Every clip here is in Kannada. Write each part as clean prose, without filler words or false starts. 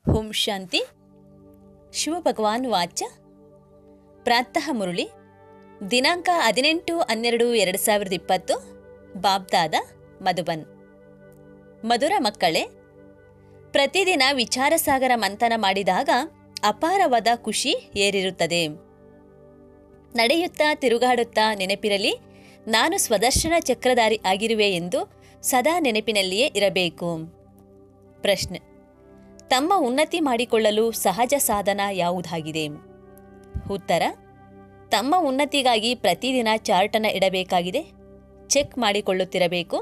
ಓಂ ಶಾಂತಿ. ಶಿವಭಗವಾನ್ ವಾಚ. ಪ್ರಾತಃ ಮುರುಳಿ. ದಿನಾಂಕ 18/12/2020. ಬಾಬ್ದಾದ ಮಧುಬನ್. ಮಧುರ ಮಕ್ಕಳೇ, ಪ್ರತಿದಿನ ವಿಚಾರಸಾಗರ ಮಂಥನ ಮಾಡಿದಾಗ ಅಪಾರವಾದ ಖುಷಿ ಏರಿರುತ್ತದೆ. ನಡೆಯುತ್ತಾ ತಿರುಗಾಡುತ್ತಾ ನೆನಪಿರಲಿ, ನಾನು ಸ್ವದರ್ಶನ ಚಕ್ರಧಾರಿ ಆಗಿರುವೆ ಎಂದು ಸದಾ ನೆನಪಿನಲ್ಲಿಯೇ ಇರಬೇಕು. ಪ್ರಶ್ನೆ: ತಮ್ಮ ಉನ್ನತಿ ಮಾಡಿಕೊಳ್ಳಲು ಸಹಜ ಸಾಧನ ಯಾವುದಾಗಿದೆ? ಉತ್ತರ: ತಮ್ಮ ಉನ್ನತಿಗಾಗಿ ಪ್ರತಿದಿನ ಚಾರ್ಟನ್ನು ಇಡಬೇಕಾಗಿದೆ. ಚೆಕ್ ಮಾಡಿಕೊಳ್ಳುತ್ತಿರಬೇಕು.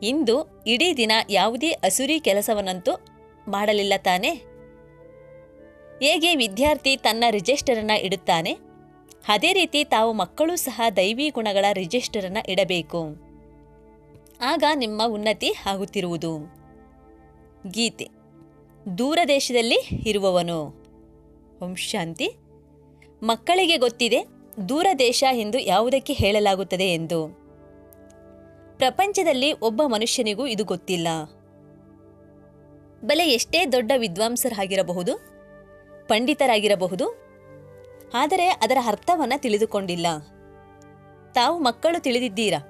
ಇಂದು ಇಡೀ ದಿನ ಯಾವುದೇ ಅಸುರಿ ಕೆಲಸವನ್ನಂತೂ ಮಾಡಲಿಲ್ಲ ತಾನೇ? ಹೇಗೆ ವಿದ್ಯಾರ್ಥಿ ತನ್ನ ರಿಜಿಸ್ಟರನ್ನು ಇಡುತ್ತಾನೆ, ಅದೇ ರೀತಿ ತಾವು ಮಕ್ಕಳು ಸಹ ದೈವಿ ಗುಣಗಳ ರಿಜಿಸ್ಟರನ್ನು ಇಡಬೇಕು. ಆಗ ನಿಮ್ಮ ಉನ್ನತಿ ಆಗುತ್ತಿರುವುದು. ಗೀತೆ. ದೂರ ದೇಶದಲ್ಲಿ ಇರುವವನು. ಓಂ ಶಾಂತಿ. ಮಕ್ಕಳಿಗೆ ಗೊತ್ತಿದೆ ದೂರ ದೇಶ ಎಂದು ಯಾವುದಕ್ಕೆ ಹೇಳಲಾಗುತ್ತದೆ ಎಂದು. ಪ್ರಪಂಚದಲ್ಲಿ ಒಬ್ಬ ಮನುಷ್ಯನಿಗೂ ಇದು ಗೊತ್ತಿಲ್ಲ. ಬಲೆ ಎಷ್ಟೇ ದೊಡ್ಡ ವಿದ್ವಾಂಸರಾಗಿರಬಹುದು, ಪಂಡಿತರಾಗಿರಬಹುದು, ಆದರೆ ಅದರ ಅರ್ಥವನ್ನು ತಿಳಿದುಕೊಂಡಿಲ್ಲ. ತಾವು ಮಕ್ಕಳು ತಿಳಿದಿದ್ದೀರಾ,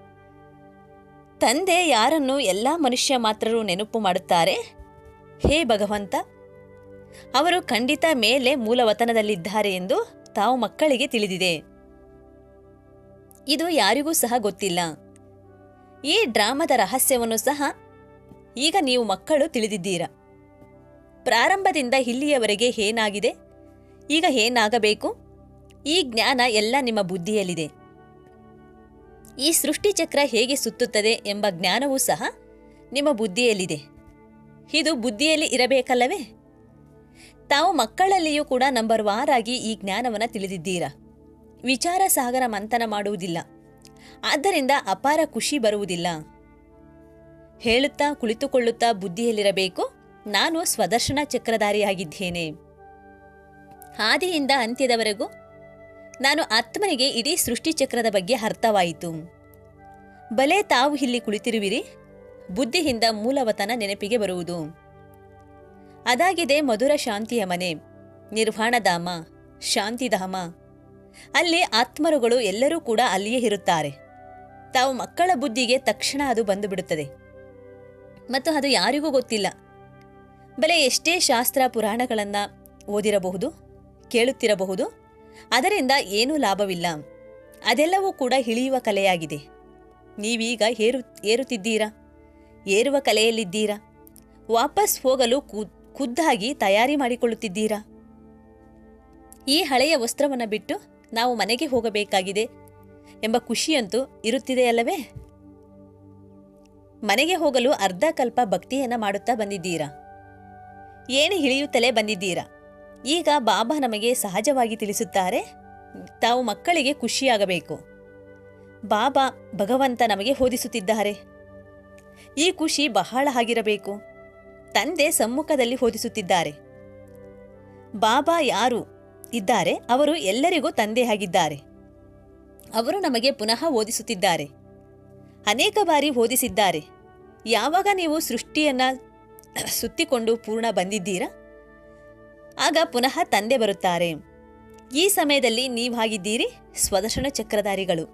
ತಂದೆ ಯಾರನ್ನು ಎಲ್ಲ ಮನುಷ್ಯ ಮಾತ್ರರು ನೆನಪು ಮಾಡುತ್ತಾರೆ? ಹೇ ಭಗವಂತ, ಅವರು ಖಂಡಿತ ಮೇಲೆ ಮೂಲವತನದಲ್ಲಿದ್ದಾರೆ ಎಂದು ತಾವು ಮಕ್ಕಳಿಗೆ ತಿಳಿದಿದೆ. ಇದು ಯಾರಿಗೂ ಸಹ ಗೊತ್ತಿಲ್ಲ. ಈ ಡ್ರಾಮದ ರಹಸ್ಯವನ್ನು ಸಹ ಈಗ ನೀವು ಮಕ್ಕಳು ತಿಳಿದಿದ್ದೀರಾ. ಪ್ರಾರಂಭದಿಂದ ಇಲ್ಲಿಯವರೆಗೆ ಏನಾಗಿದೆ, ಈಗ ಏನಾಗಬೇಕು, ಈ ಜ್ಞಾನ ಎಲ್ಲ ನಿಮ್ಮ ಬುದ್ಧಿಯಲ್ಲಿದೆ. ಈ ಸೃಷ್ಟಿಚಕ್ರ ಹೇಗೆ ಸುತ್ತುತ್ತದೆ ಎಂಬ ಜ್ಞಾನವೂ ಸಹ ನಿಮ್ಮ ಬುದ್ಧಿಯಲ್ಲಿದೆ. ಇದು ಬುದ್ಧಿಯಲ್ಲಿ ಇರಬೇಕಲ್ಲವೇ? ತಾವು ಮಕ್ಕಳಲ್ಲಿಯೂ ಕೂಡ ನಂಬರ್ ವಾರಾಗಿ ಈ ಜ್ಞಾನವನ್ನು ತಿಳಿದಿದ್ದೀರಾ. ವಿಚಾರ ಸಾಗರ ಮಂಥನ ಮಾಡುವುದಿಲ್ಲ, ಆದ್ದರಿಂದ ಅಪಾರ ಖುಷಿ ಬರುವುದಿಲ್ಲ. ಹೇಳುತ್ತಾ ಕುಳಿತುಕೊಳ್ಳುತ್ತಾ ಬುದ್ಧಿಯಲ್ಲಿರಬೇಕು, ನಾನು ಸ್ವದರ್ಶನ ಚಕ್ರಧಾರಿಯಾಗಿದ್ದೇನೆ. ಆದಿಯಿಂದ ಅಂತ್ಯದವರೆಗೂ ನಾನು ಆತ್ಮನಿಗೆ ಇಡೀ ಸೃಷ್ಟಿಚಕ್ರದ ಬಗ್ಗೆ ಅರ್ಥವಾಯಿತು. ಬಲೆ ತಾವು ಇಲ್ಲಿ ಕುಳಿತಿರುವಿರಿ, ಬುದ್ಧಿಯಿಂದ ಮೂಲವತನ ನೆನಪಿಗೆ ಬರುವುದು. ಅದಾಗಿದೆ ಮಧುರ ಶಾಂತಿಯ ಮನೆ, ನಿರ್ವಾಣಧಾಮ, ಶಾಂತಿಧಾಮ. ಅಲ್ಲಿ ಆತ್ಮರುಗಳು ಎಲ್ಲರೂ ಕೂಡ ಅಲ್ಲಿಯೇ ಇರುತ್ತಾರೆ. ತಾವು ಮಕ್ಕಳ ಬುದ್ಧಿಗೆ ತಕ್ಷಣ ಅದು ಬಂದು ಬಿಡುತ್ತದೆ ಮತ್ತು ಅದು ಯಾರಿಗೂ ಗೊತ್ತಿಲ್ಲ. ಬಲೆ ಎಷ್ಟೇ ಶಾಸ್ತ್ರ ಪುರಾಣಗಳನ್ನು ಓದಿರಬಹುದು, ಕೇಳುತ್ತಿರಬಹುದು, ಅದರಿಂದ ಏನೂ ಲಾಭವಿಲ್ಲ. ಅದೆಲ್ಲವೂ ಕೂಡ ಇಳಿಯುವ ಕಲೆಯಾಗಿದೆ. ನೀವೀಗ ಏರುತ್ತಿದ್ದೀರಾ, ಏರುವ ಕಲೆಯಲ್ಲಿದ್ದೀರಾ. ವಾಪಸ್ ಹೋಗಲು ಖುದ್ದಾಗಿ ತಯಾರಿ ಮಾಡಿಕೊಳ್ಳುತ್ತಿದ್ದೀರಾ. ಈ ಹಳೆಯ ವಸ್ತ್ರವನ್ನು ಬಿಟ್ಟು ನಾವು ಮನೆಗೆ ಹೋಗಬೇಕಾಗಿದೆ ಎಂಬ ಖುಷಿಯಂತೂ ಇರುತ್ತಿದೆಯಲ್ಲವೇ? ಮನೆಗೆ ಹೋಗಲು ಅರ್ಧ ಕಲ್ಪ ಭಕ್ತಿಯನ್ನು ಮಾಡುತ್ತಾ ಬಂದಿದ್ದೀರಾ, ಏನು ಇಳಿಯುತ್ತಲೇ ಬಂದಿದ್ದೀರಾ. ಈಗ ಬಾಬಾ ನಮಗೆ ಸಹಜವಾಗಿ ತಿಳಿಸುತ್ತಾರೆ, ತಾವು ಮಕ್ಕಳಿಗೆ ಖುಷಿಯಾಗಬೇಕು. ಬಾಬಾ ಭಗವಂತ ನಮಗೆ ಓದಿಸುತ್ತಿದ್ದಾರೆ. ಈ ಖುಷಿ ಬಹಳ ಆಗಿರಬೇಕು. ತಂದೆ ಸಮ್ಮುಖದಲ್ಲಿ ಓದಿಸುತ್ತಿದ್ದಾರೆ. ಬಾಬಾ ಯಾರು ಇದ್ದಾರೆ ಅವರು ಎಲ್ಲರಿಗೂ ತಂದೆಯಾಗಿದ್ದಾರೆ. ಅವರು ನಮಗೆ ಪುನಃ ಓದಿಸುತ್ತಿದ್ದಾರೆ. ಅನೇಕ ಬಾರಿ ಓದಿಸಿದ್ದಾರೆ. ಯಾವಾಗ ನೀವು ಸೃಷ್ಟಿಯನ್ನು ಸುತ್ತಿಕೊಂಡು ಪೂರ್ಣ ಬಂದಿದ್ದೀರಾ, ಆಗ ಪುನಃ ತಂದೆ ಬರುತ್ತಾರೆ. ಈ ಸಮಯದಲ್ಲಿ ನೀವಾಗಿದ್ದೀರಿ ಸ್ವದರ್ಶನ ಚಕ್ರಧಾರಿಗಳು.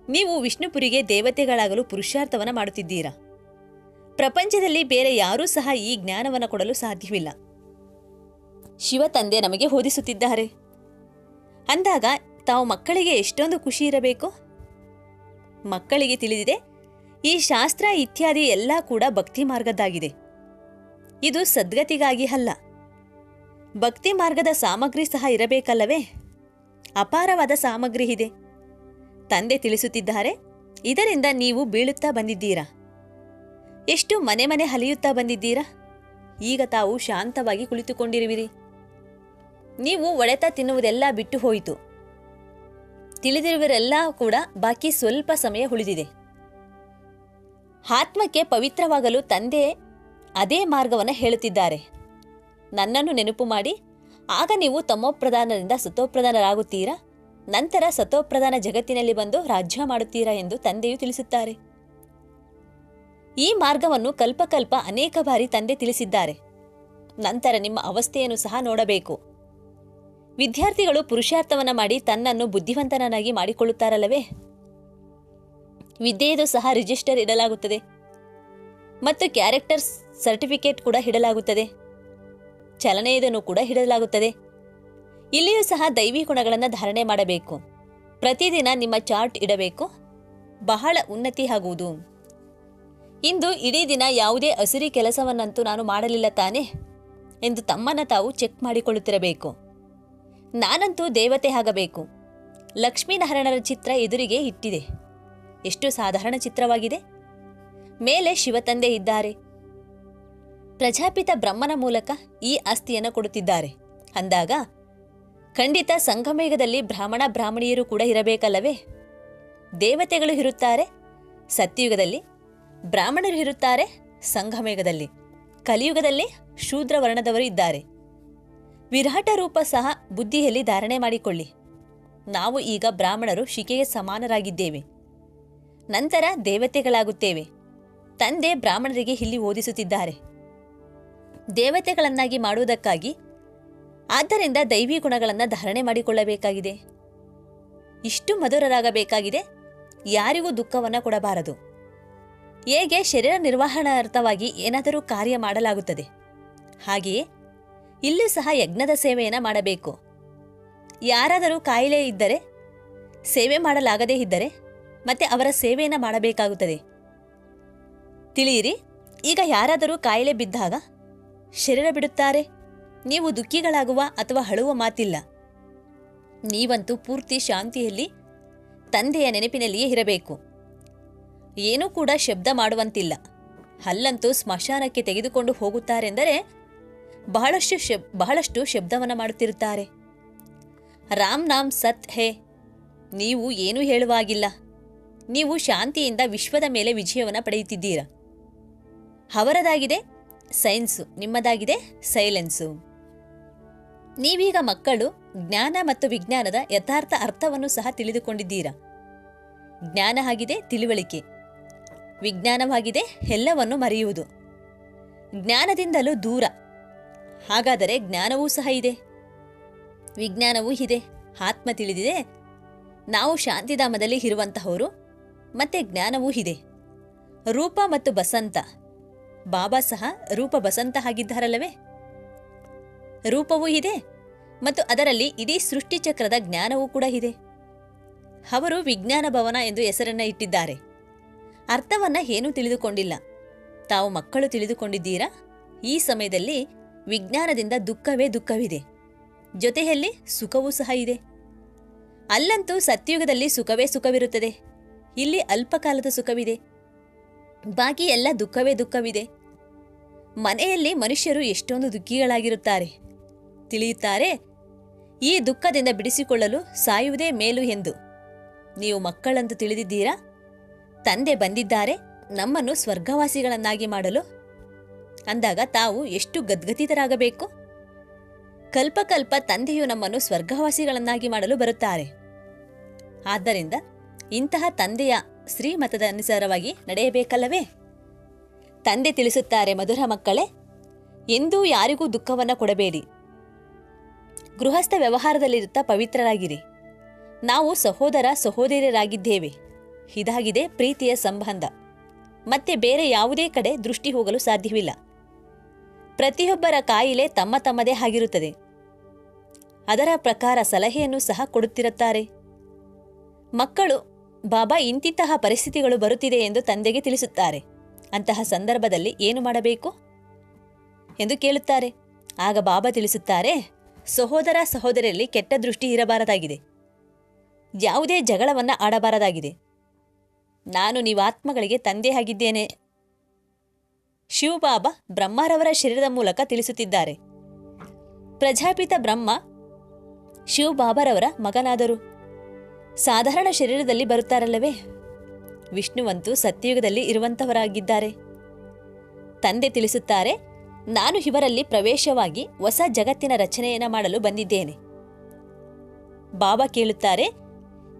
ನೀವು ವಿಷ್ಣುಪುರಿಗೆ ದೇವತೆಗಳಾಗಲು ಪುರುಷಾರ್ಥವನ್ನು ಮಾಡುತ್ತಿದ್ದೀರಾ. ಪ್ರಪಂಚದಲ್ಲಿ ಬೇರೆ ಯಾರೂ ಸಹ ಈ ಜ್ಞಾನವನ್ನು ಕೊಡಲು ಸಾಧ್ಯವಿಲ್ಲ. ಶಿವ ತಂದೆ ನಮಗೆ ಓದಿಸುತ್ತಿದ್ದಾರೆ ಅಂದಾಗ ತಾವು ಮಕ್ಕಳಿಗೆ ಎಷ್ಟೊಂದು ಖುಷಿ ಇರಬೇಕು. ಮಕ್ಕಳಿಗೆ ತಿಳಿದಿದೆ ಈ ಶಾಸ್ತ್ರ ಇತ್ಯಾದಿ ಎಲ್ಲ ಕೂಡ ಭಕ್ತಿ ಮಾರ್ಗದ್ದಾಗಿದೆ. ಇದು ಸದ್ಗತಿಗಾಗಿ ಅಲ್ಲ. ಭಕ್ತಿ ಮಾರ್ಗದ ಸಾಮಗ್ರಿ ಸಹ ಇರಬೇಕಲ್ಲವೇ? ಅಪಾರವಾದ ಸಾಮಗ್ರಿ ಇದೆ. ತಂದೆ ತಿಳಿಸುತ್ತಿದ್ದಾರೆ, ಇದರಿಂದ ನೀವು ಬೀಳುತ್ತಾ ಬಂದಿದ್ದೀರಾ. ಎಷ್ಟು ಮನೆ ಮನೆ ಹಲಿಯುತ್ತಾ ಬಂದಿದ್ದೀರಾ. ಈಗ ತಾವು ಶಾಂತವಾಗಿ ಕುಳಿತುಕೊಂಡಿರುವಿರಿ. ನೀವು ಒಡೆತ ತಿನ್ನುವುದೆಲ್ಲ ಬಿಟ್ಟು ಹೋಯಿತು. ತಿಳಿದಿರುವರೆಲ್ಲ ಕೂಡ ಬಾಕಿ ಸ್ವಲ್ಪ ಸಮಯ ಉಳಿದಿದೆ. ಆತ್ಮಕ್ಕೆ ಪವಿತ್ರವಾಗಲು ತಂದೆ ಅದೇ ಮಾರ್ಗವನ್ನು ಹೇಳುತ್ತಿದ್ದಾರೆ. ನನ್ನನ್ನು ನೆನಪು ಮಾಡಿ, ಆಗ ನೀವು ತಮೋಪ್ರಧಾನದಿಂದ ಸತೋಪ್ರಧಾನರಾಗುತ್ತೀರಾ. ನಂತರ ಸತೋಪ್ರಧಾನ ಜಗತ್ತಿನಲ್ಲಿ ಬಂದು ರಾಜ್ಯ ಮಾಡುತ್ತೀರಾ ಎಂದು ತಂದೆಯು ತಿಳಿಸುತ್ತಾರೆ. ಈ ಮಾರ್ಗವನ್ನು ಕಲ್ಪಕಲ್ಪ ಅನೇಕ ಬಾರಿ ತಂದೆ ತಿಳಿಸಿದ್ದಾರೆ. ನಂತರ ನಿಮ್ಮ ಅವಸ್ಥೆಯನ್ನು ಸಹ ನೋಡಬೇಕು. ವಿದ್ಯಾರ್ಥಿಗಳು ಪುರುಷಾರ್ಥವನ್ನ ಮಾಡಿ ತನ್ನನ್ನು ಬುದ್ಧಿವಂತನನ್ನಾಗಿ ಮಾಡಿಕೊಳ್ಳುತ್ತಾರಲ್ಲವೇ? ವಿದ್ಯೆಯದು ಸಹ ರಿಜಿಸ್ಟರ್ ಇಡಲಾಗುತ್ತದೆ ಮತ್ತು ಕ್ಯಾರೆಕ್ಟರ್ ಸರ್ಟಿಫಿಕೇಟ್ ಕೂಡ ಇಡಲಾಗುತ್ತದೆ. ಚಲನೆಯದನ್ನು ಕೂಡ ಇಡಲಾಗುತ್ತದೆ. ಇಲ್ಲಿಯೂ ಸಹ ದೈವಿ ಗುಣಗಳನ್ನು ಧಾರಣೆ ಮಾಡಬೇಕು. ಪ್ರತಿದಿನ ನಿಮ್ಮ ಚಾರ್ಟ್ ಇಡಬೇಕು. ಬಹಳ ಉನ್ನತಿ ಆಗುವುದು. ಇಂದು ಇಡೀ ದಿನ ಯಾವುದೇ ಹಸಿರಿ ಕೆಲಸವನ್ನಂತೂ ನಾನು ಮಾಡಲಿಲ್ಲ ತಾನೆ ಎಂದು ತಮ್ಮನ್ನು ತಾವು ಚೆಕ್ ಮಾಡಿಕೊಳ್ಳುತ್ತಿರಬೇಕು. ನಾನಂತೂ ದೇವತೆ ಆಗಬೇಕು. ಲಕ್ಷ್ಮೀನಾರಾಯಣರ ಚಿತ್ರ ಎದುರಿಗೆ ಇಟ್ಟಿದೆ. ಎಷ್ಟು ಸಾಧಾರಣ ಚಿತ್ರವಾಗಿದೆ. ಮೇಲೆ ಶಿವತಂದೆ ಇದ್ದಾರೆ. ಪ್ರಜಾಪಿತ ಬ್ರಹ್ಮನ ಮೂಲಕ ಈ ಆಸ್ತಿಯನ್ನು ಕೊಡುತ್ತಿದ್ದಾರೆ ಅಂದಾಗ ಖಂಡಿತ ಸಂಗಮಯುಗದಲ್ಲಿ ಬ್ರಾಹ್ಮಣ ಬ್ರಾಹ್ಮಣಿಯರು ಕೂಡ ಇರಬೇಕಲ್ಲವೇ? ದೇವತೆಗಳು ಇರುತ್ತಾರೆ ಸತ್ಯಯುಗದಲ್ಲಿ, ಬ್ರಾಹ್ಮಣರು ಇರುತ್ತಾರೆ ಸಂಗಮಯುಗದಲ್ಲಿ, ಕಲಿಯುಗದಲ್ಲಿ ಶೂದ್ರ ವರ್ಣದವರು ಇದ್ದಾರೆ. ವಿರಾಟ ರೂಪ ಸಹ ಬುದ್ಧಿಯಲ್ಲಿ ಧಾರಣೆ ಮಾಡಿಕೊಳ್ಳಿ. ನಾವು ಈಗ ಬ್ರಾಹ್ಮಣರು ಶಿಕೆಗೆ ಸಮಾನರಾಗಿದ್ದೇವೆ. ನಂತರ ದೇವತೆಗಳಾಗುತ್ತೇವೆ. ತಂದೆ ಬ್ರಾಹ್ಮಣರಿಗೆ ಇಲ್ಲಿ ಓದಿಸುತ್ತಿದ್ದಾರೆ ದೇವತೆಗಳನ್ನಾಗಿ ಮಾಡುವುದಕ್ಕಾಗಿ. ಆದ್ದರಿಂದ ದೈವಿ ಗುಣಗಳನ್ನು ಧಾರಣೆ ಮಾಡಿಕೊಳ್ಳಬೇಕಾಗಿದೆ. ಇಷ್ಟು ಮಧುರರಾಗಬೇಕಾಗಿದೆ. ಯಾರಿಗೂ ದುಃಖವನ್ನು ಕೊಡಬಾರದು. ಹೇಗೆ ಶರೀರ ನಿರ್ವಹಣಾರ್ಥವಾಗಿ ಏನಾದರೂ ಕಾರ್ಯ ಮಾಡಲಾಗುತ್ತದೆ, ಹಾಗೆಯೇ ಇಲ್ಲೂ ಸಹ ಯಜ್ಞದ ಸೇವೆಯನ್ನು ಮಾಡಬೇಕು. ಯಾರಾದರೂ ಕಾಯಿಲೆ ಇದ್ದರೆ, ಸೇವೆ ಮಾಡಲಾಗದೇ ಇದ್ದರೆ ಮತ್ತೆ ಅವರ ಸೇವೆಯನ್ನು ಮಾಡಬೇಕಾಗುತ್ತದೆ. ತಿಳಿಯಿರಿ, ಈಗ ಯಾರಾದರೂ ಕಾಯಿಲೆ ಬಿದ್ದಾಗ ಶರೀರ ಬಿಡುತ್ತಾರೆ. ನೀವು ದುಃಖಿಗಳಾಗುವ ಅಥವಾ ಅಳುವ ಮಾತಿಲ್ಲ. ನೀವಂತೂ ಪೂರ್ತಿ ಶಾಂತಿಯಲ್ಲಿ ತಂದೆಯ ನೆನಪಿನಲ್ಲಿಯೇ ಇರಬೇಕು. ಏನೂ ಕೂಡ ಶಬ್ದ ಮಾಡುವಂತಿಲ್ಲ. ಅಲ್ಲಂತೂ ಸ್ಮಶಾನಕ್ಕೆ ತೆಗೆದುಕೊಂಡು ಹೋಗುತ್ತಾರೆಂದರೆ ಬಹಳಷ್ಟು ಶಬ್ದವನ್ನು ಮಾಡುತ್ತಿರುತ್ತಾರೆ. ರಾಮ್ ನಾಮ್ ಸತ್ ಹೇ. ನೀವು ಏನೂ ಹೇಳುವಾಗಿಲ್ಲ. ನೀವು ಶಾಂತಿಯಿಂದ ವಿಶ್ವದ ಮೇಲೆ ವಿಜಯವನ್ನು ಪಡೆಯುತ್ತಿದ್ದೀರಾ. ಅವರದಾಗಿದೆ ಸೈನ್ಸು, ನಿಮ್ಮದಾಗಿದೆ ಸೈಲೆನ್ಸು. ನೀವೀಗ ಮಕ್ಕಳು ಜ್ಞಾನ ಮತ್ತು ವಿಜ್ಞಾನದ ಯಥಾರ್ಥ ಅರ್ಥವನ್ನು ಸಹ ತಿಳಿದುಕೊಂಡಿದ್ದೀರಾ. ಜ್ಞಾನ ಆಗಿದೆ ತಿಳುವಳಿಕೆ, ವಿಜ್ಞಾನವಾಗಿದೆ ಎಲ್ಲವನ್ನು ಮರೆಯುವುದು. ಜ್ಞಾನದಿಂದಲೂ ದೂರ. ಹಾಗಾದರೆ ಜ್ಞಾನವೂ ಸಹ ಇದೆ, ವಿಜ್ಞಾನವೂ ಇದೆ. ಆತ್ಮ ತಿಳಿದಿದೆ, ನಾವು ಶಾಂತಿಧಾಮದಲ್ಲಿ ಇರುವಂತಹವರು. ಮತ್ತೆ ಜ್ಞಾನವೂ ಇದೆ. ರೂಪ ಮತ್ತು ಬಸಂತ. ಬಾಬಾ ಸಹ ರೂಪ ಬಸಂತ ಆಗಿದ್ದಾರಲ್ಲವೇ? ರೂಪವೂ ಇದೆ ಮತ್ತು ಅದರಲ್ಲಿ ಇಡೀ ಸೃಷ್ಟಿಚಕ್ರದ ಜ್ಞಾನವೂ ಕೂಡ ಇದೆ. ಅವರು ವಿಜ್ಞಾನ ಭವನ ಎಂದು ಹೆಸರನ್ನ ಇಟ್ಟಿದ್ದಾರೆ. ಅರ್ಥವನ್ನ ಏನೂ ತಿಳಿದುಕೊಂಡಿಲ್ಲ. ತಾವು ಮಕ್ಕಳು ತಿಳಿದುಕೊಂಡಿದ್ದೀರಾ? ಈ ಸಮಯದಲ್ಲಿ ವಿಜ್ಞಾನದಿಂದ ದುಃಖವೇ ದುಃಖವಿದೆ, ಜೊತೆಯಲ್ಲಿ ಸುಖವೂ ಸಹ ಇದೆ. ಅಲ್ಲಂತೂ ಸತ್ಯಯುಗದಲ್ಲಿ ಸುಖವೇ ಸುಖವಿರುತ್ತದೆ. ಇಲ್ಲಿ ಅಲ್ಪಕಾಲದ ಸುಖವಿದೆ, ಬಾಕಿ ಎಲ್ಲ ದುಃಖವೇ ದುಃಖವಿದೆ. ಮನೆಯಲ್ಲಿ ಮನುಷ್ಯರು ಎಷ್ಟೊಂದು ದುಃಖಿಗಳಾಗಿರುತ್ತಾರೆ. ತಿಳಿಯುತ್ತಾರೆ, ಈ ದುಃಖದಿಂದ ಬಿಡಿಸಿಕೊಳ್ಳಲು ಸಾಯುವುದೇ ಮೇಲು ಎಂದು. ನೀವು ಮಕ್ಕಳಂತೂ ತಿಳಿದಿದ್ದೀರಾ? ತಂದೆ ಬಂದಿದ್ದಾರೆ ನಮ್ಮನ್ನು ಸ್ವರ್ಗವಾಸಿಗಳನ್ನಾಗಿ ಮಾಡಲು ಅಂದಾಗ ತಾವು ಎಷ್ಟು ಗದ್ಗದಿತರಾಗಬೇಕು. ಕಲ್ಪಕಲ್ಪ ತಂದೆಯು ನಮ್ಮನ್ನು ಸ್ವರ್ಗವಾಸಿಗಳನ್ನಾಗಿ ಮಾಡಲು ಬರುತ್ತಾರೆ. ಆದ್ದರಿಂದ ಇಂತಹ ತಂದೆಯ ಶ್ರೀಮತದ ಅನುಸಾರವಾಗಿ ನಡೆಯಬೇಕಲ್ಲವೇ? ತಂದೆ ತಿಳಿಸುತ್ತಾರೆ, ಮಧುರ ಮಕ್ಕಳೇ, ಎಂದೂ ಯಾರಿಗೂ ದುಃಖವನ್ನು ಕೊಡಬೇಡಿ. ಗೃಹಸ್ಥ ವ್ಯವಹಾರದಲ್ಲಿರುತ್ತಾ ಪವಿತ್ರರಾಗಿರಿ. ನಾವು ಸಹೋದರ ಸಹೋದರಿಯರಾಗಿದ್ದೇವೆ. ಇದಾಗಿದೆ ಪ್ರೀತಿಯ ಸಂಬಂಧ. ಮತ್ತೆ ಬೇರೆ ಯಾವುದೇ ಕಡೆ ದೃಷ್ಟಿ ಹೋಗಲು ಸಾಧ್ಯವಿಲ್ಲ. ಪ್ರತಿಯೊಬ್ಬರ ಕಾಯಿಲೆ ತಮ್ಮ ತಮ್ಮದೇ ಆಗಿರುತ್ತದೆ. ಅದರ ಪ್ರಕಾರ ಸಲಹೆಯನ್ನು ಸಹ ಕೊಡುತ್ತಿರುತ್ತಾರೆ. ಮಕ್ಕಳು ಬಾಬಾ ಇಂತಿಂತಹ ಪರಿಸ್ಥಿತಿಗಳು ಬರುತ್ತಿದೆ ಎಂದು ತಂದೆಗೆ ತಿಳಿಸುತ್ತಾರೆ. ಅಂತಹ ಸಂದರ್ಭದಲ್ಲಿ ಏನು ಮಾಡಬೇಕು ಎಂದು ಕೇಳುತ್ತಾರೆ. ಆಗ ಬಾಬಾ ತಿಳಿಸುತ್ತಾರೆ, ಸಹೋದರ ಸಹೋದರಿಯಲ್ಲಿ ಕೆಟ್ಟ ದೃಷ್ಟಿ ಇರಬಾರದಾಗಿದೆ. ಯಾವುದೇ ಜಗಳವನ್ನ ಆಡಬಾರದಾಗಿದೆ. ನಾನು ನೀವಾತ್ಮಗಳಿಗೆ ತಂದೆ ಆಗಿದ್ದೇನೆ. ಶಿವಬಾಬಾ ಬ್ರಹ್ಮರವರ ಶರೀರದ ಮೂಲಕ ತಿಳಿಸುತ್ತಿದ್ದಾರೆ. ಪ್ರಜಾಪಿತ ಬ್ರಹ್ಮ ಶಿವಬಾಬಾರವರ ಮಗನಾದರು. ಸಾಧಾರಣ ಶರೀರದಲ್ಲಿ ಬರುತ್ತಾರಲ್ಲವೇ? ವಿಷ್ಣುವಂತೂ ಸತ್ಯಯುಗದಲ್ಲಿ ಇರುವಂತವರಾಗಿದ್ದಾರೆ. ತಂದೆ ತಿಳಿಸುತ್ತಾರೆ, ನಾನು ಇವರಲ್ಲಿ ಪ್ರವೇಶವಾಗಿ ಹೊಸ ಜಗತ್ತಿನ ರಚನೆಯನ್ನ ಮಾಡಲು ಬಂದಿದ್ದೇನೆ. ಬಾಬಾ ಕೇಳುತ್ತಾರೆ,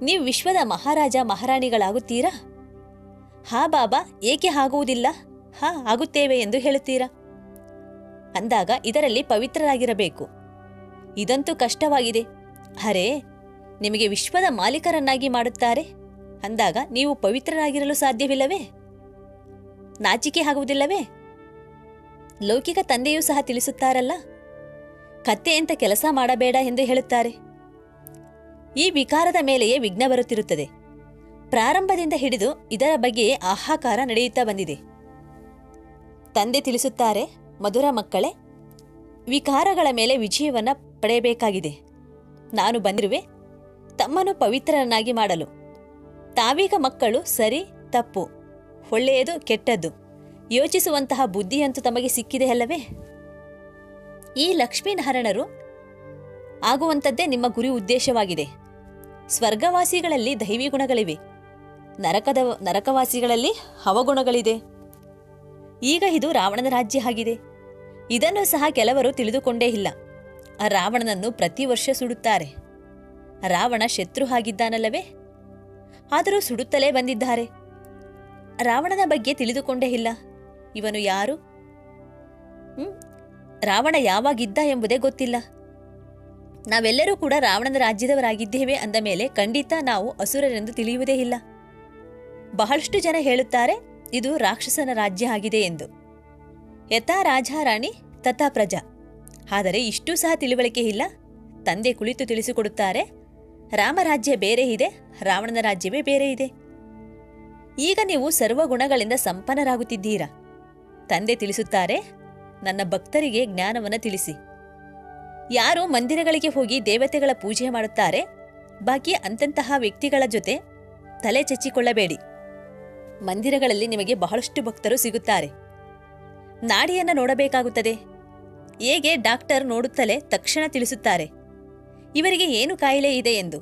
ನೀವು ವಿಶ್ವದ ಮಹಾರಾಜ ಮಹಾರಾಣಿಗಳಾಗುತ್ತೀರಾ? ಹಾ ಬಾಬಾ, ಏಕೆ ಆಗುವುದಿಲ್ಲ? ಹಾ, ಆಗುತ್ತೇವೆ ಎಂದು ಹೇಳುತ್ತೀರಾ? ಅಂದಾಗ ಇದರಲ್ಲಿ ಪವಿತ್ರರಾಗಿರಬೇಕು. ಇದಂತೂ ಕಷ್ಟವಾಗಿದೆ. ಅರೆ, ನಿಮಗೆ ವಿಶ್ವದ ಮಾಲೀಕರನ್ನಾಗಿ ಮಾಡುತ್ತಾರೆ ಅಂದಾಗ ನೀವು ಪವಿತ್ರರಾಗಿರಲು ಸಾಧ್ಯವಿಲ್ಲವೇ? ನಾಚಿಕೆ ಆಗುವುದಿಲ್ಲವೇ? ಲೌಕಿಕ ತಂದೆಯೂ ಸಹ ತಿಳಿಸುತ್ತಾರಲ್ಲ, ಕತ್ತೆ ಅಂತ ಕೆಲಸ ಮಾಡಬೇಡ ಎಂದು ಹೇಳುತ್ತಾರೆ. ಈ ವಿಕಾರದ ಮೇಲೆಯೇ ವಿಘ್ನ ಬರುತ್ತಿರುತ್ತದೆ. ಪ್ರಾರಂಭದಿಂದ ಹಿಡಿದು ಇದರ ಬಗ್ಗೆಯೇ ಹಾಹಾಕಾರ ನಡೆಯುತ್ತಾ ಬಂದಿದೆ. ತಂದೆ ತಿಳಿಸುತ್ತಾರೆ, ಮಧುರ ಮಕ್ಕಳೇ, ವಿಕಾರಗಳ ಮೇಲೆ ವಿಜಯವನ್ನ ಪಡೆಯಬೇಕಾಗಿದೆ. ನಾನು ಬಂದಿರುವೆ ತಮ್ಮನ್ನು ಪವಿತ್ರರನ್ನಾಗಿ ಮಾಡಲು. ತಾವೀಗ ಮಕ್ಕಳು ಸರಿ ತಪ್ಪು, ಒಳ್ಳೆಯದು ಕೆಟ್ಟದ್ದು ಯೋಚಿಸುವಂತಹ ಬುದ್ಧಿಯಂತೂ ತಮಗೆ ಸಿಕ್ಕಿದೆ ಅಲ್ಲವೇ? ಈ ಲಕ್ಷ್ಮೀನಾರಾಯಣರು ಆಗುವಂಥದ್ದೇ ನಿಮ್ಮ ಗುರಿ ಉದ್ದೇಶವಾಗಿದೆ. ಸ್ವರ್ಗವಾಸಿಗಳಲ್ಲಿ ದೈವಿ ಗುಣಗಳಿವೆ, ನರಕವಾಸಿಗಳಲ್ಲಿ ಅವಗುಣಗಳಿದೆ. ಈಗ ಇದು ರಾವಣನ ರಾಜ್ಯ ಆಗಿದೆ. ಇದನ್ನು ಸಹ ಕೆಲವರು ತಿಳಿದುಕೊಂಡೇ ಇಲ್ಲ. ರಾವಣನನ್ನು ಪ್ರತಿ ವರ್ಷ ಸುಡುತ್ತಾರೆ. ರಾವಣ ಶತ್ರು ಆಗಿದ್ದಾನಲ್ಲವೇ? ಆದರೂ ಸುಡುತ್ತಲೇ ಬಂದಿದ್ದಾರೆ. ರಾವಣನ ಬಗ್ಗೆ ತಿಳಿದುಕೊಂಡೇ ಇಲ್ಲ. ಇವನು ಯಾರು? ರಾವಣ ಯಾವಾಗಿದ್ದ ಎಂಬುದೇ ಗೊತ್ತಿಲ್ಲ. ನಾವೆಲ್ಲರೂ ಕೂಡ ರಾವಣನ ರಾಜ್ಯದವರಾಗಿದ್ದೇವೆ ಅಂದ ಮೇಲೆ ಖಂಡಿತ ನಾವು ಅಸುರರೆಂದು ತಿಳಿಯುವುದೇ ಇಲ್ಲ. ಬಹಳಷ್ಟು ಜನ ಹೇಳುತ್ತಾರೆ ಇದು ರಾಕ್ಷಸನ ರಾಜ್ಯ ಆಗಿದೆ ಎಂದು. ಯಥಾ ರಾಜ ರಾಣಿ ತಥಾ ಪ್ರಜಾ. ಆದರೆ ಇಷ್ಟೂ ಸಹ ತಿಳುವಳಿಕೆ ಇಲ್ಲ. ತಂದೆ ಕುಳಿತು ತಿಳಿಸಿಕೊಡುತ್ತಾರೆ, ರಾಮರಾಜ್ಯ ಬೇರೆ ಇದೆ, ರಾವಣನ ರಾಜ್ಯವೇ ಬೇರೆ ಇದೆ. ಈಗ ನೀವು ಸರ್ವಗುಣಗಳಿಂದ ಸಂಪನ್ನರಾಗುತ್ತಿದ್ದೀರಾ. ತಂದೆ ತಿಳಿಸುತ್ತಾರೆ, ನನ್ನ ಭಕ್ತರಿಗೆ ಜ್ಞಾನವನ್ನು ತಿಳಿಸಿ. ಯಾರು ಮಂದಿರಗಳಿಗೆ ಹೋಗಿ ದೇವತೆಗಳ ಪೂಜೆ ಮಾಡುತ್ತಾರೆ, ಬಾಕಿ ಅಂತಹ ವ್ಯಕ್ತಿಗಳ ಜೊತೆ ತಲೆ ಚಚ್ಚಿಕೊಳ್ಳಬೇಡಿ. ಮಂದಿರಗಳಲ್ಲಿ ನಿಮಗೆ ಬಹಳಷ್ಟು ಭಕ್ತರು ಸಿಗುತ್ತಾರೆ. ನಾಡಿಯನ್ನು ನೋಡಬೇಕಾಗುತ್ತದೆ. ಹೇಗೆ ಡಾಕ್ಟರ್ ನೋಡುತ್ತಲೇ ತಕ್ಷಣ ತಿಳಿಸುತ್ತಾರೆ ಇವರಿಗೆ ಏನು ಕಾಯಿಲೆ ಇದೆ ಎಂದು.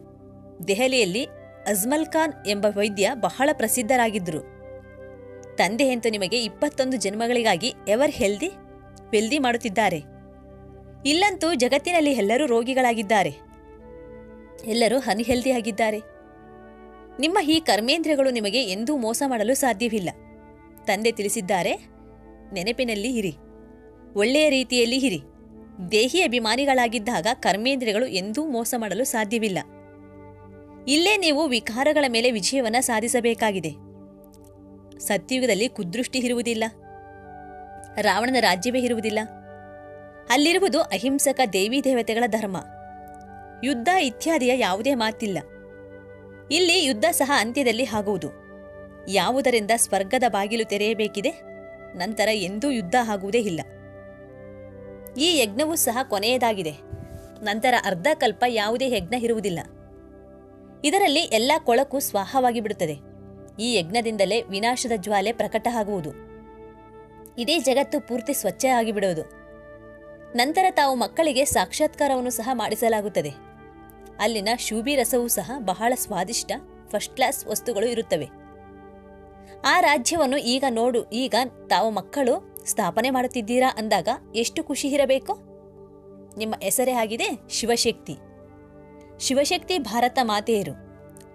ದೆಹಲಿಯಲ್ಲಿ ಅಜ್ಮಲ್ ಖಾನ್ ಎಂಬ ವೈದ್ಯ ಬಹಳ ಪ್ರಸಿದ್ಧರಾಗಿದ್ದರು. ತಂದೆ ಎಂದು ನಿಮಗೆ 21 ಜನ್ಮಗಳಿಗಾಗಿ ಎವರ್ ವೆಲ್ದಿ ಮಾಡುತ್ತಿದ್ದಾರೆ. ಇಲ್ಲಂತೂ ಜಗತ್ತಿನಲ್ಲಿ ಎಲ್ಲರೂ ರೋಗಿಗಳಾಗಿದ್ದಾರೆ, ಎಲ್ಲರೂ ಅನ್ಹೆಲ್ದಿ ಆಗಿದ್ದಾರೆ. ನಿಮ್ಮ ಈ ಕರ್ಮೇಂದ್ರಿಯಗಳು ನಿಮಗೆ ಎಂದೂ ಮೋಸ ಮಾಡಲು ಸಾಧ್ಯವಿಲ್ಲ. ತಂದೆ ತಿಳಿಸಿದ್ದಾರೆ, ನೆನಪಿನಲ್ಲಿ ಇರಿ, ಒಳ್ಳೆಯ ರೀತಿಯಲ್ಲಿ ಇರಿ. ದೇಹಿ ಅಭಿಮಾನಿಗಳಾಗಿದ್ದಾಗ ಕರ್ಮೇಂದ್ರಿಯಗಳು ಎಂದೂ ಮೋಸ ಮಾಡಲು ಸಾಧ್ಯವಿಲ್ಲ. ಇಲ್ಲೇ ನೀವು ವಿಕಾರಗಳ ಮೇಲೆ ವಿಜಯವನ್ನು ಸಾಧಿಸಬೇಕಾಗಿದೆ. ಸತ್ಯುಗದಲ್ಲಿ ಕುದೃಷ್ಟಿ ಇರುವುದಿಲ್ಲ, ರಾವಣನ ರಾಜ್ಯವೇ ಇರುವುದಿಲ್ಲ. ಅಲ್ಲಿರುವುದು ಅಹಿಂಸಕ ದೇವಿ ದೇವತೆಗಳ ಧರ್ಮ. ಯುದ್ಧ ಇತ್ಯಾದಿಯ ಯಾವುದೇ ಮಾತಿಲ್ಲ. ಇಲ್ಲಿ ಯುದ್ಧ ಸಹ ಅಂತ್ಯದಲ್ಲಿ ಆಗುವುದು. ಯಾವುದರಿಂದ ಸ್ವರ್ಗದ ಬಾಗಿಲು ತೆರೆಯಬೇಕಿದೆ, ನಂತರ ಎಂದೂ ಯುದ್ಧ ಆಗುವುದೇ ಇಲ್ಲ. ಈ ಯಜ್ಞವೂ ಸಹ ಕೊನೆಯದಾಗಿದೆ. ನಂತರ ಅರ್ಧಕಲ್ಪ ಯಾವುದೇ ಯಜ್ಞ ಇರುವುದಿಲ್ಲ. ಇದರಲ್ಲಿ ಎಲ್ಲ ಕೊಳಕು ಸ್ವಾಹವಾಗಿ ಬಿಡುತ್ತದೆ. ಈ ಯಜ್ಞದಿಂದಲೇ ವಿನಾಶದ ಜ್ವಾಲೆ ಪ್ರಕಟ ಆಗುವುದು. ಇಡೀ ಜಗತ್ತು ಪೂರ್ತಿ ಸ್ವಚ್ಛ ಆಗಿಬಿಡುವುದು. ನಂತರ ತಾವು ಮಕ್ಕಳಿಗೆ ಸಾಕ್ಷಾತ್ಕಾರವನ್ನು ಸಹ ಮಾಡಿಸಲಾಗುತ್ತದೆ. ಅಲ್ಲಿನ ಶೂಬಿ ರಸವೂ ಸಹ ಬಹಳ ಸ್ವಾದಿಷ್ಟ, ಫಸ್ಟ್ ಕ್ಲಾಸ್ ವಸ್ತುಗಳು ಇರುತ್ತವೆ. ಆ ರಾಜ್ಯವನ್ನು ಈಗ ತಾವು ಮಕ್ಕಳು ಸ್ಥಾಪನೆ ಮಾಡುತ್ತಿದ್ದೀರಾ ಅಂದಾಗ ಎಷ್ಟು ಖುಷಿ ಇರಬೇಕು. ನಿಮ್ಮ ಹೆಸರೇ ಆಗಿದೆ ಶಿವಶಕ್ತಿ. ಶಿವಶಕ್ತಿ ಭಾರತ ಮಾತೆಯರು.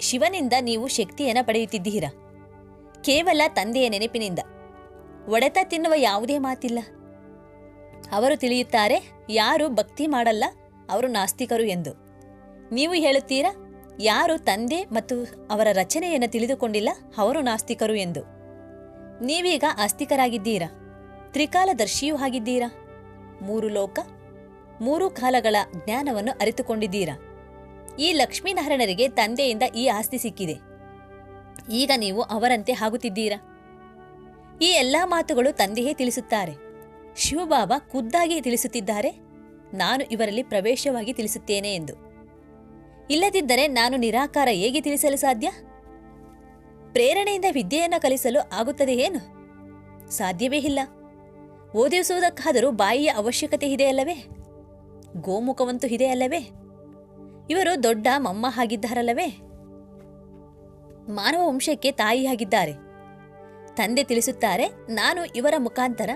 ಶಿವನಿಂದ ನೀವು ಶಕ್ತಿಯನ್ನು ಪಡೆಯುತ್ತಿದ್ದೀರಾ, ಕೇವಲ ತಂದೆಯ ನೆನಪಿನಿಂದ. ಒಡೆತ ತಿನ್ನುವ ಯಾವುದೇ ಮಾತಿಲ್ಲ. ಅವರು ತಿಳಿಯುತ್ತಾರೆ, ಯಾರು ಭಕ್ತಿ ಮಾಡಲ್ಲ ಅವರು ನಾಸ್ತಿಕರು ಎಂದು. ನೀವು ಹೇಳುತ್ತೀರಾ, ಯಾರು ತಂದೆ ಮತ್ತು ಅವರ ರಚನೆಯನ್ನು ತಿಳಿದುಕೊಂಡಿಲ್ಲ ಅವರು ನಾಸ್ತಿಕರು ಎಂದು. ನೀವೀಗ ಆಸ್ತಿಕರಾಗಿದ್ದೀರಾ, ತ್ರಿಕಾಲದರ್ಶಿಯೂ ಆಗಿದ್ದೀರಾ. 3 ಲೋಕ 3 ಕಾಲಗಳ ಜ್ಞಾನವನ್ನು ಅರಿತುಕೊಂಡಿದ್ದೀರಾ. ಈ ಲಕ್ಷ್ಮೀನಾರಾಯಣರಿಗೆ ತಂದೆಯಿಂದ ಈ ಆಸ್ತಿ ಸಿಕ್ಕಿದೆ. ಈಗ ನೀವು ಅವರಂತೆ ಆಗುತ್ತಿದ್ದೀರಾ. ಈ ಎಲ್ಲಾ ಮಾತುಗಳು ತಂದೆಯೇ ತಿಳಿಸುತ್ತಾರೆ. ಶಿವಬಾಬಾ ಖುದ್ದಾಗಿ ತಿಳಿಸುತ್ತಿದ್ದಾರೆ, ನಾನು ಇವರಲ್ಲಿ ಪ್ರವೇಶವಾಗಿ ತಿಳಿಸುತ್ತೇನೆ ಎಂದು. ಇಲ್ಲದಿದ್ದರೆ ನಾನು ನಿರಾಕಾರ ಹೇಗೆ ತಿಳಿಸಲು ಸಾಧ್ಯ? ಪ್ರೇರಣೆಯಿಂದ ವಿದ್ಯೆಯನ್ನು ಕಲಿಸಲು ಆಗುತ್ತದೆಯೇನು? ಸಾಧ್ಯವೇ ಇಲ್ಲ. ಓದಿಸುವುದಕ್ಕಾದರೂ ಬಾಯಿಯ ಅವಶ್ಯಕತೆ ಇದೆಯಲ್ಲವೇ? ಗೋಮುಖವಂತೂ ಇದೆ ಅಲ್ಲವೇ? ಇವರು ದೊಡ್ಡ ಮಮ್ಮ ಆಗಿದ್ದಾರಲ್ಲವೇ? ಮಾನವ ವಂಶಕ್ಕೆ ತಾಯಿಯಾಗಿದ್ದಾರೆ. ತಂದೆ ತಿಳಿಸುತ್ತಾರೆ, ನಾನು ಇವರ ಮುಖಾಂತರ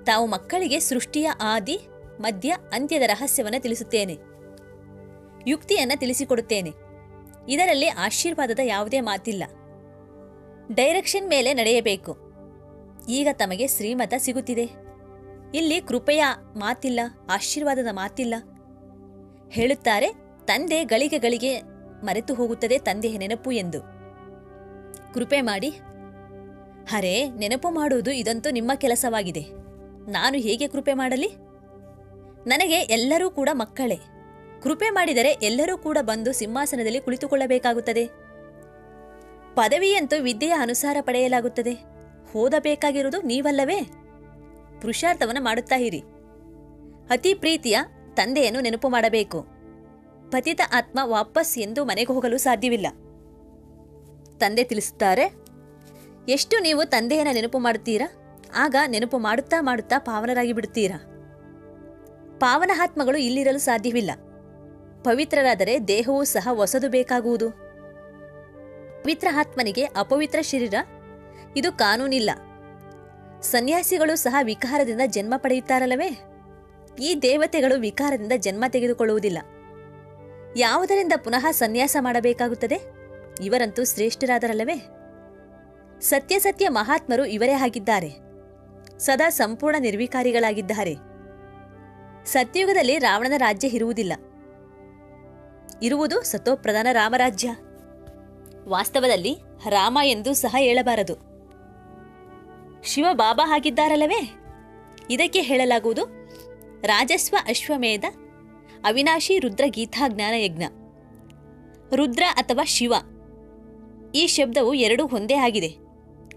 ತಾವು ಮಕ್ಕಳಿಗೆ ಸೃಷ್ಟಿಯ ಆದಿ ಮಧ್ಯ ಅಂತ್ಯದ ರಹಸ್ಯವನ್ನು ತಿಳಿಸುತ್ತೇನೆ, ಯುಕ್ತಿಯನ್ನು ತಿಳಿಸಿಕೊಡುತ್ತೇನೆ. ಇದರಲ್ಲಿ ಆಶೀರ್ವಾದದ ಯಾವುದೇ ಮಾತಿಲ್ಲ. ಡೈರೆಕ್ಷನ್ ಮೇಲೆ ನಡೆಯಬೇಕು. ಈಗ ತಮಗೆ ಶ್ರೀಮತ ಸಿಗುತ್ತಿದೆ. ಇಲ್ಲಿ ಕೃಪೆಯ ಮಾತಿಲ್ಲ, ಆಶೀರ್ವಾದದ ಮಾತಿಲ್ಲ. ಹೇಳುತ್ತಾರೆ, ತಂದೆ ಗಳಿಗೆ ಗಳಿಗೆ ಮರೆತು ಹೋಗುತ್ತದೆ ತಂದೆಯ ನೆನಪು ಎಂದು. ಕೃಪೆ ಮಾಡಿ, ಹರೇ ನೆನಪು ಮಾಡುವುದು ಇದಂತೂ ನಿಮ್ಮ ಕೆಲಸವಾಗಿದೆ. ನಾನು ಹೇಗೆ ಕೃಪೆ ಮಾಡಲಿ? ನನಗೆ ಎಲ್ಲರೂ ಕೂಡ ಮಕ್ಕಳೇ. ಕೃಪೆ ಮಾಡಿದರೆ ಎಲ್ಲರೂ ಕೂಡ ಬಂದು ಸಿಂಹಾಸನದಲ್ಲಿ ಕುಳಿತುಕೊಳ್ಳಬೇಕಾಗುತ್ತದೆ. ಪದವಿಯಂತೂ ವಿದ್ಯೆಯ ಅನುಸಾರ ಪಡೆಯಲಾಗುತ್ತದೆ. ಓದಬೇಕಾಗಿರುವುದು ನೀವಲ್ಲವೇ? ಪುರುಷಾರ್ಥವನ್ನು ಮಾಡುತ್ತಾ ಇರಿ. ಅತಿ ಪ್ರೀತಿಯ ತಂದೆಯನ್ನು ನೆನಪು ಮಾಡಬೇಕು. ಪತಿತ ಆತ್ಮ ವಾಪಸ್ ಎಂದು ಮನೆಗೆ ಹೋಗಲು ಸಾಧ್ಯವಿಲ್ಲ. ತಂದೆ ತಿಳಿಸುತ್ತಾರೆ, ಎಷ್ಟು ನೀವು ತಂದೆಯನ್ನು ನೆನಪು ಮಾಡುತ್ತೀರಾ, ಆಗ ನೆನಪು ಮಾಡುತ್ತಾ ಮಾಡುತ್ತಾ ಪಾವನರಾಗಿ ಬಿಡುತ್ತೀರಾ. ಪಾವನ ಆತ್ಮಗಳು ಇಲ್ಲಿರಲು ಸಾಧ್ಯವಿಲ್ಲ. ಪವಿತ್ರರಾದರೆ ದೇಹವೂ ಸಹ ಹೊಸದು ಬೇಕಾಗುವುದು. ಪವಿತ್ರ ಆತ್ಮನಿಗೆ ಅಪವಿತ್ರ ಶರೀರ ಇದು ಕಾನೂನಿಲ್ಲ. ಸನ್ಯಾಸಿಗಳು ಸಹ ವಿಕಾರದಿಂದ ಜನ್ಮ ಪಡೆಯುತ್ತಾರಲ್ಲವೇ? ಈ ದೇವತೆಗಳು ವಿಕಾರದಿಂದ ಜನ್ಮ ತೆಗೆದುಕೊಳ್ಳುವುದಿಲ್ಲ. ಯಾವುದರಿಂದ ಪುನಃ ಸನ್ಯಾಸ ಮಾಡಬೇಕಾಗುತ್ತದೆ? ಇವರಂತೂ ಶ್ರೇಷ್ಠರಾದರಲ್ಲವೇ? ಸತ್ಯ ಮಹಾತ್ಮರು ಇವರೇ ಆಗಿದ್ದಾರೆ. ಸದಾ ಸಂಪೂರ್ಣ ನಿರ್ವಿಕಾರಿಗಳಾಗಿದ್ದಾರೆ. ಸತ್ಯಯುಗದಲ್ಲಿ ರಾವಣನ ರಾಜ್ಯ ಇರುವುದಿಲ್ಲ. ಇರುವುದು ಸತೋಪ್ರಧಾನ ರಾಮರಾಜ್ಯ. ವಾಸ್ತವದಲ್ಲಿ ರಾಮ ಎಂದೂ ಸಹ ಹೇಳಬಾರದು. ಶಿವ ಬಾಬಾ ಆಗಿದ್ದಾರಲ್ಲವೇ? ಇದಕ್ಕೆ ಹೇಳಲಾಗುವುದು ರಾಜಸ್ವ ಅಶ್ವಮೇಧ ಅವಿನಾಶಿ ರುದ್ರ ಗೀತಾ ಜ್ಞಾನ ಯಜ್ಞ. ರುದ್ರ ಅಥವಾ ಶಿವ ಈ ಶಬ್ದವು ಎರಡೂ ಒಂದೇ ಆಗಿದೆ.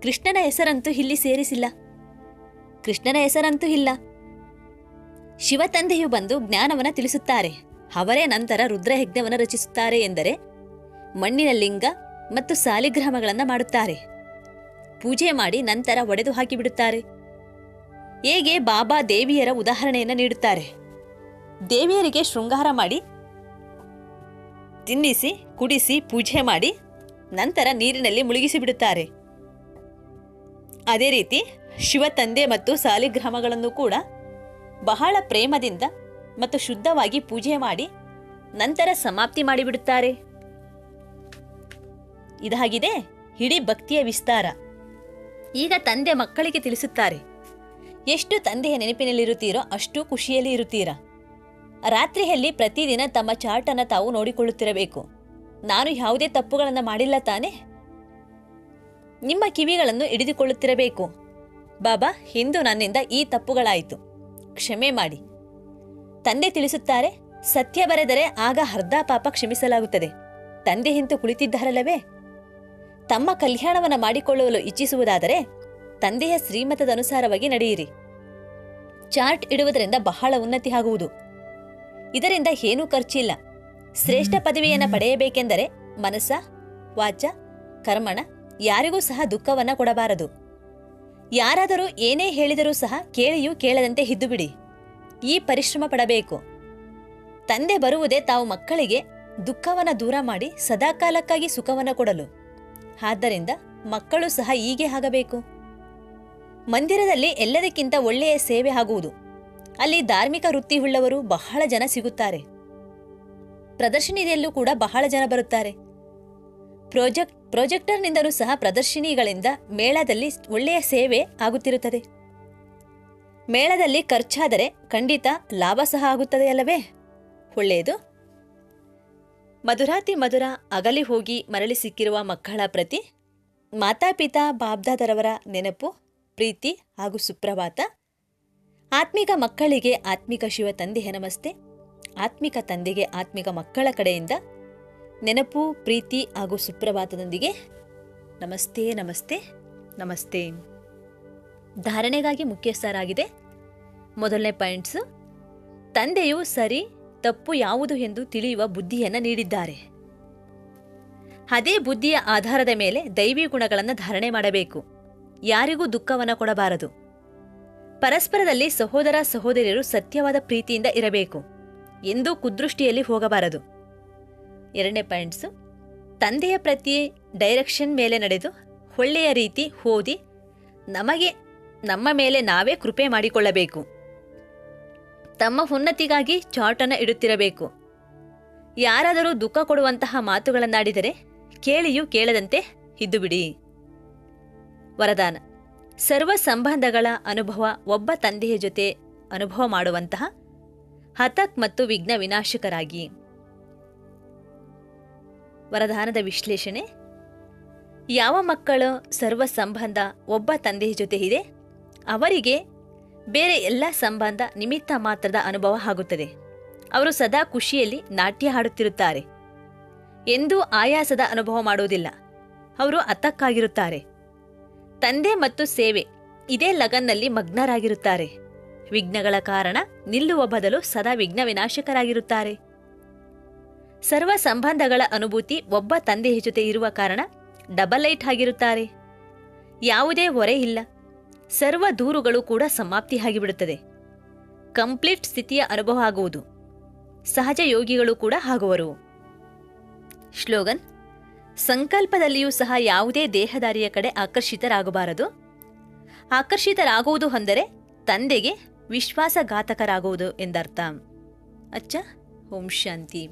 ಕೃಷ್ಣನ ಹೆಸರಂತೂ ಇಲ್ಲಿ ಸೇರಿಸಿಲ್ಲ. ಕೃಷ್ಣನ ಹೆಸರಂತೂ ಇಲ್ಲ. ಶಿವ ತಂದೆಯು ಬಂದು ಜ್ಞಾನವನ್ನು ತಿಳಿಸುತ್ತಾರೆ. ಅವರೇ ನಂತರ ರುದ್ರಯಜ್ಞವನ್ನು ರಚಿಸುತ್ತಾರೆ. ಎಂದರೆ ಮಣ್ಣಿನ ಲಿಂಗ ಮತ್ತು ಸಾಲಿಗ್ರಾಮಗಳನ್ನು ಮಾಡುತ್ತಾರೆ. ಪೂಜೆ ಮಾಡಿ ನಂತರ ಒಡೆದು ಹಾಕಿಬಿಡುತ್ತಾರೆ. ಹೇಗೆ ಬಾಬಾ ದೇವಿಯರ ಉದಾಹರಣೆಯನ್ನು ನೀಡುತ್ತಾರೆ. ದೇವಿಯರಿಗೆ ಶೃಂಗಾರ ಮಾಡಿ, ತಿನ್ನಿಸಿ, ಕುಡಿಸಿ, ಪೂಜೆ ಮಾಡಿ ನಂತರ ನೀರಿನಲ್ಲಿ ಮುಳುಗಿಸಿಬಿಡುತ್ತಾರೆ. ಅದೇ ರೀತಿ ಶಿವ ತಂದೆ ಮತ್ತು ಸಾಲಿಗ್ರಾಮಗಳನ್ನು ಕೂಡ ಬಹಳ ಪ್ರೇಮದಿಂದ ಮತ್ತು ಶುದ್ಧವಾಗಿ ಪೂಜೆ ಮಾಡಿ ನಂತರ ಸಮಾಪ್ತಿ ಮಾಡಿಬಿಡುತ್ತಾರೆ. ಇದಾಗಿದೆ ಇಡೀ ಭಕ್ತಿಯ ವಿಸ್ತಾರ. ಈಗ ತಂದೆ ಮಕ್ಕಳಿಗೆ ತಿಳಿಸುತ್ತಾರೆ, ಎಷ್ಟು ತಂದೆಯ ನೆನಪಿನಲ್ಲಿರುತ್ತೀರೋ ಅಷ್ಟು ಖುಷಿಯಲ್ಲಿ ಇರುತ್ತೀರಾ. ರಾತ್ರಿಯಲ್ಲಿ ಪ್ರತಿದಿನ ತಮ್ಮ ಚಾರ್ಟನ್ನು ತಾವು ನೋಡಿಕೊಳ್ಳುತ್ತಿರಬೇಕು. ನಾನು ಯಾವುದೇ ತಪ್ಪುಗಳನ್ನು ಮಾಡಿಲ್ಲ ತಾನೆ? ನಿಮ್ಮ ಕಿವಿಗಳನ್ನು ಹಿಡಿದುಕೊಳ್ಳುತ್ತಿರಬೇಕು. ಬಾಬಾ, ಇಂದು ನನ್ನಿಂದ ಈ ತಪ್ಪುಗಳಾಯಿತು, ಕ್ಷಮೆ ಮಾಡಿ. ತಂದೆ ತಿಳಿಸುತ್ತಾರೆ, ಸತ್ಯ ಬರೆದರೆ ಆಗ ಅರ್ಧ ಪಾಪ ಕ್ಷಮಿಸಲಾಗುತ್ತದೆ. ತಂದೆ ಹಿಂತು ಕುಳಿತಿದ್ದಾರಲ್ಲವೇ? ತಮ್ಮ ಕಲ್ಯಾಣವನ್ನು ಮಾಡಿಕೊಳ್ಳಲು ಇಚ್ಛಿಸುವುದಾದರೆ ತಂದೆಯ ಶ್ರೀಮತದ ಅನುಸಾರವಾಗಿ ನಡೆಯಿರಿ. ಚಾರ್ಟ್ ಇಡುವುದರಿಂದ ಬಹಳ ಉನ್ನತಿ ಆಗುವುದು. ಇದರಿಂದ ಏನೂ ಖರ್ಚಿಲ್ಲ. ಶ್ರೇಷ್ಠ ಪದವಿಯನ್ನು ಪಡೆಯಬೇಕೆಂದರೆ ಮನಸ್ಸ, ವಾಚ, ಕರ್ಮಣ ಯಾರಿಗೂ ಸಹ ದುಃಖವನ್ನು ಕೊಡಬಾರದು. ಯಾರಾದರೂ ಏನೇ ಹೇಳಿದರೂ ಸಹ ಕೇಳಿಯೂ ಕೇಳದಂತೆ ಇದ್ದುಬಿಡಿ. ಈ ಪರಿಶ್ರಮ ಪಡಬೇಕು. ತಂದೆ ಬರುವುದೇ ತಾವು ಮಕ್ಕಳಿಗೆ ದುಃಖವನ್ನು ದೂರ ಮಾಡಿ ಸದಾಕಾಲಕ್ಕಾಗಿ ಸುಖವನ್ನು ಕೊಡಲು. ಆದ್ದರಿಂದ ಮಕ್ಕಳು ಸಹ ಹೀಗೆ ಆಗಬೇಕು. ಮಂದಿರದಲ್ಲಿ ಎಲ್ಲದಕ್ಕಿಂತ ಒಳ್ಳೆಯ ಸೇವೆ ಆಗುವುದು. ಅಲ್ಲಿ ಧಾರ್ಮಿಕ ವೃತ್ತಿ ಉಳ್ಳವರು ಬಹಳ ಜನ ಸಿಗುತ್ತಾರೆ. ಪ್ರದರ್ಶನಿಯಲ್ಲೂ ಕೂಡ ಬಹಳ ಜನ ಬರುತ್ತಾರೆ. ಪ್ರೊಜೆಕ್ಟರ್ನಿಂದಲೂ ಸಹ ಪ್ರದರ್ಶಿನಿಗಳಿಂದ ಮೇಳದಲ್ಲಿ ಒಳ್ಳೆಯ ಸೇವೆ ಆಗುತ್ತಿರುತ್ತದೆ. ಮೇಳದಲ್ಲಿ ಖರ್ಚಾದರೆ ಖಂಡಿತ ಲಾಭ ಸಹ ಆಗುತ್ತದೆ ಅಲ್ಲವೇ? ಒಳ್ಳೆಯದು. ಮಧುರಾತಿ ಮಧುರ ಅಗಲಿ ಹೋಗಿ ಮರಳಿ ಸಿಕ್ಕಿರುವ ಮಕ್ಕಳ ಪ್ರತಿ ಮಾತಾಪಿತಾ ಬಾಬ್ದಾದರವರ ನೆನಪು, ಪ್ರೀತಿ ಹಾಗೂ ಸುಪ್ರಭಾತ. ಆತ್ಮಿಕ ಮಕ್ಕಳಿಗೆ ಆತ್ಮಿಕ ಶಿವ ತಂದೆಯ ನಮಸ್ತೆ. ಆತ್ಮಿಕ ತಂದೆಗೆ ಆತ್ಮಿಕ ಮಕ್ಕಳ ಕಡೆಯಿಂದ ನೆನಪು, ಪ್ರೀತಿ ಹಾಗೂ ಸುಪ್ರಭಾತದೊಂದಿಗೆ ನಮಸ್ತೆ ನಮಸ್ತೆ ನಮಸ್ತೆ. ಧಾರಣೆಗಾಗಿ ಮುಖ್ಯಸ್ಥರಾಗಿದೆ. ಮೊದಲನೇ ಪಾಯಿಂಟ್ಸು, ತಂದೆಯು ಸರಿ ತಪ್ಪು ಯಾವುದು ಎಂದು ತಿಳಿಯುವ ಬುದ್ಧಿಯನ್ನು ನೀಡಿದ್ದಾರೆ. ಅದೇ ಬುದ್ಧಿಯ ಆಧಾರದ ಮೇಲೆ ದೈವಿ ಗುಣಗಳನ್ನು ಧಾರಣೆ ಮಾಡಬೇಕು. ಯಾರಿಗೂ ದುಃಖವನ್ನು ಕೊಡಬಾರದು. ಪರಸ್ಪರದಲ್ಲಿ ಸಹೋದರ ಸಹೋದರಿಯರು ಸತ್ಯವಾದ ಪ್ರೀತಿಯಿಂದ ಇರಬೇಕು. ಎಂದೂ ಕುದೃಷ್ಟಿಯಲ್ಲಿ ಹೋಗಬಾರದು. ಎರಡನೇ ಪಾಯಿಂಟ್ಸು, ತಂದೆಯ ಪ್ರತಿ ಡೈರೆಕ್ಷನ್ ಮೇಲೆ ನಡೆದು ಒಳ್ಳೆಯ ರೀತಿ ಓದಿ ನಮ್ಮ ಮೇಲೆ ನಾವೇ ಕೃಪೆ ಮಾಡಿಕೊಳ್ಳಬೇಕು. ತಮ್ಮ ಉನ್ನತಿಗಾಗಿ ಚಾರ್ಟನ್ನು ಇಡುತ್ತಿರಬೇಕು. ಯಾರಾದರೂ ದುಃಖ ಕೊಡುವಂತಹ ಮಾತುಗಳನ್ನಾಡಿದರೆ ಕೇಳಿಯೂ ಕೇಳದಂತೆ ಇದ್ದುಬಿಡಿ. ವರದಾನ: ಸರ್ವ ಸಂಬಂಧಗಳ ಅನುಭವ ಒಬ್ಬ ತಂದೆಯ ಜೊತೆ ಅನುಭವ ಮಾಡುವಂತಹ ಹತಕ್ ಮತ್ತು ವಿಘ್ನ ವಿನಾಶಕರಾಗಿ. ವರದಾನದ ವಿಶ್ಲೇಷಣೆ. ಯಾವ ಮಕ್ಕಳ ಸರ್ವ ಸಂಬಂಧ ಒಬ್ಬ ತಂದೆಯ ಜೊತೆ ಇದೆ ಅವರಿಗೆ ಬೇರೆ ಎಲ್ಲ ಸಂಬಂಧ ನಿಮಿತ್ತ ಮಾತ್ರದ ಅನುಭವ ಆಗುತ್ತದೆ. ಅವರು ಸದಾ ಖುಷಿಯಲ್ಲಿ ನಾಟ್ಯ ಹಾಡುತ್ತಿರುತ್ತಾರೆ. ಎಂದೂ ಆಯಾಸದ ಅನುಭವ ಮಾಡುವುದಿಲ್ಲ. ಅವರು ಹತಕ್ಕಾಗಿರುತ್ತಾರೆ. ತಂದೆ ಮತ್ತು ಸೇವೆ ಇದೇ ಲಗನ್ನಲ್ಲಿ ಮಗ್ನರಾಗಿರುತ್ತಾರೆ. ವಿಘ್ನಗಳ ಕಾರಣ ನಿಲ್ಲುವ ಬದಲು ಸದಾ ವಿಘ್ನ ವಿನಾಶಕರಾಗಿರುತ್ತಾರೆ. ಸರ್ವ ಸಂಬಂಧಗಳ ಅನುಭೂತಿ ಒಬ್ಬ ತಂದೆಯ ಜೊತೆ ಇರುವ ಕಾರಣ ಡಬಲ್ ಲೈಟ್ ಆಗಿರುತ್ತಾರೆ. ಯಾವುದೇ ಹೊರೆ ಇಲ್ಲ. ಸರ್ವ ದೂರುಗಳು ಕೂಡ ಸಮಾಪ್ತಿ ಆಗಿಬಿಡುತ್ತದೆ. ಕಂಪ್ಲೀಟ್ ಸ್ಥಿತಿಯ ಅನುಭವ ಆಗುವುದು. ಸಹಜ ಯೋಗಿಗಳು ಕೂಡ ಆಗುವರು. ಶ್ಲೋಗನ್. ಸಂಕಲ್ಪದಲ್ಲಿಯೂ ಸಹ ಯಾವುದೇ ದೇಹದಾರಿಯ ಕಡೆ ಆಕರ್ಷಿತರಾಗಬಾರದು. ಆಕರ್ಷಿತರಾಗುವುದು ಅಂದರೆ ತಂದೆಗೆ ವಿಶ್ವಾಸಘಾತಕರಾಗುವುದು ಎಂದರ್ಥ. ಅಚ್ಚ. ಓಂ ಶಾಂತಿ.